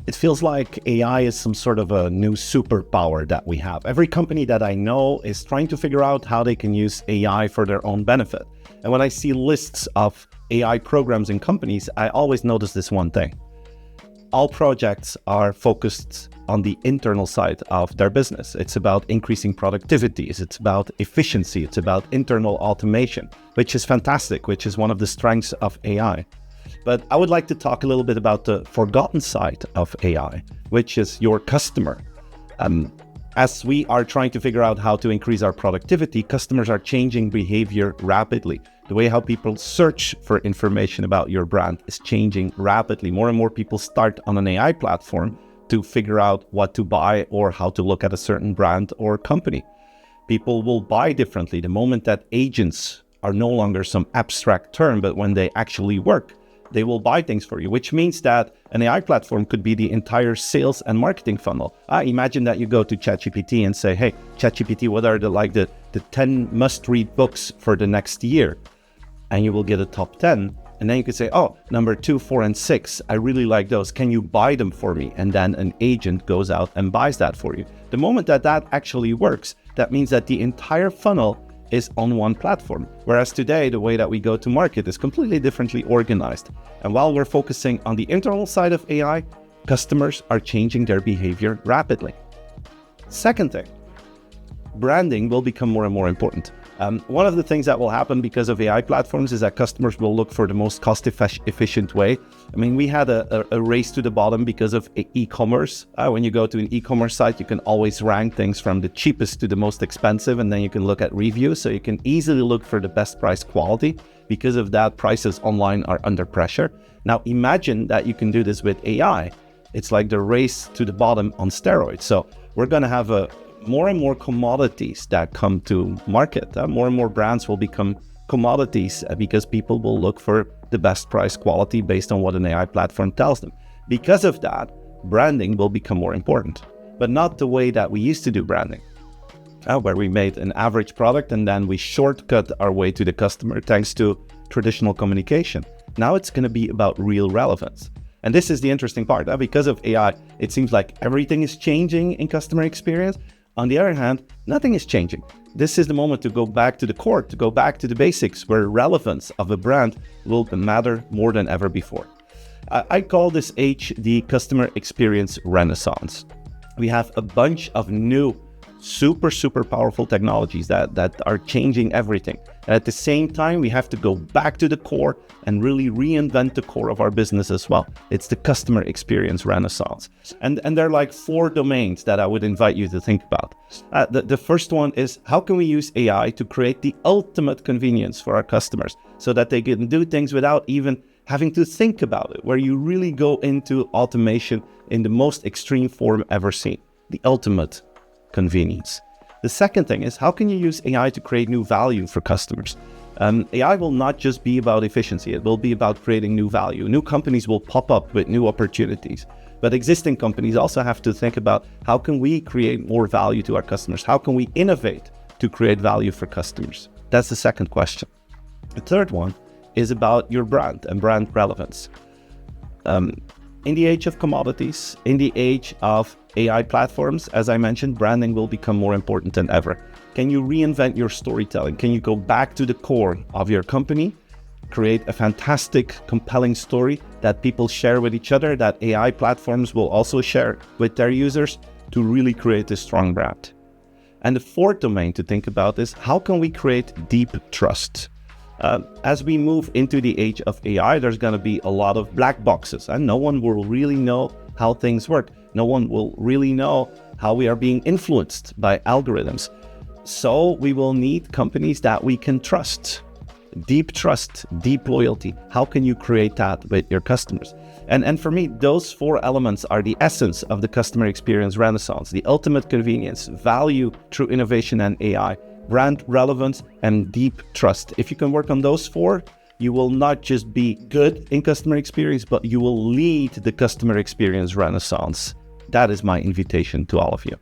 It feels like AI is some sort of a new superpower that we have. Every company that I know is trying to figure out how they can use AI for their own benefit. And when I see lists of AI programs in companies, I always notice this one thing. All projects are focused on the internal side of their business. It's about increasing productivity. It's about efficiency. It's about internal automation, which is fantastic, which is one of the strengths of AI. But I would like to talk a little bit about the forgotten side of AI, which is your customer. As we are trying to figure out how to increase our productivity, customers are changing behavior rapidly. The way how people search for information about your brand is changing rapidly. More and more people start on an AI platform to figure out what to buy or how to look at a certain brand or company. People will buy differently the moment that agents are no longer some abstract term, but when they actually work, they will buy things for you, which means that an AI platform could be the entire sales and marketing funnel. Imagine that you go to ChatGPT and say, hey, ChatGPT, what are the 10 must-read books for the next year? And you will get a top 10. And then you could say, oh, number 2, 4, and 6, I really like those. Can you buy them for me? And then an agent goes out and buys that for you. The moment that that actually works, that means that the entire funnel is on one platform. Whereas today, the way that we go to market is completely differently organized. And while we're focusing on the internal side of AI, customers are changing their behavior rapidly. Second thing, branding will become more and more important. One of the things that will happen because of AI platforms is that customers will look for the most cost-efficient way. I mean, we had a race to the bottom because of e-commerce. When you go to an e-commerce site, you can always rank things from the cheapest to the most expensive, and then you can look at reviews, so you can easily look for the best price quality. Because of that, prices online are under pressure. Now, imagine that you can do this with AI. It's like the race to the bottom on steroids. So we're going to have more and more commodities that come to market. More and more brands will become commodities because people will look for the best price quality based on what an AI platform tells them. Because of that, branding will become more important, but not the way that we used to do branding, where we made an average product and then we shortcut our way to the customer thanks to traditional communication. Now it's going to be about real relevance. And this is the interesting part. Because of AI, it seems like everything is changing in customer experience. On the other hand, nothing is changing. This is the moment to go back to the core, to go back to the basics, where relevance of a brand will matter more than ever before. I call this age the customer experience renaissance. We have a bunch of new, super powerful technologies that are changing everything. And at the same time, we have to go back to the core and really reinvent the core of our business as well. It's the customer experience renaissance. And there are like 4 domains that I would invite you to think about. The first one is, how can we use AI to create the ultimate convenience for our customers so that they can do things without even having to think about it, where you really go into automation in the most extreme form ever seen, the ultimate convenience. The second thing is, how can you use AI to create new value for customers? AI will not just be about efficiency, it will be about creating new value. New companies will pop up with new opportunities, but existing companies also have to think about, how can we create more value to our customers? How can we innovate to create value for customers? That's the second question. The third one is about your brand and brand relevance. In the age of commodities, in the age of AI platforms, as I mentioned, branding will become more important than ever. Can you reinvent your storytelling? Can you go back to the core of your company, create a fantastic, compelling story that people share with each other, that AI platforms will also share with their users, to really create a strong brand? And the fourth domain to think about is, how can we create deep trust? As we move into the age of AI, there's going to be a lot of black boxes, and no one will really know how things work. No one will really know how we are being influenced by algorithms. So we will need companies that we can trust. Deep trust, deep loyalty. How can you create that with your customers? And for me, those 4 elements are the essence of the customer experience renaissance: the ultimate convenience, value through innovation and AI, brand relevance, and deep trust. If you can work on those 4, you will not just be good in customer experience, but you will lead the customer experience renaissance. That is my invitation to all of you.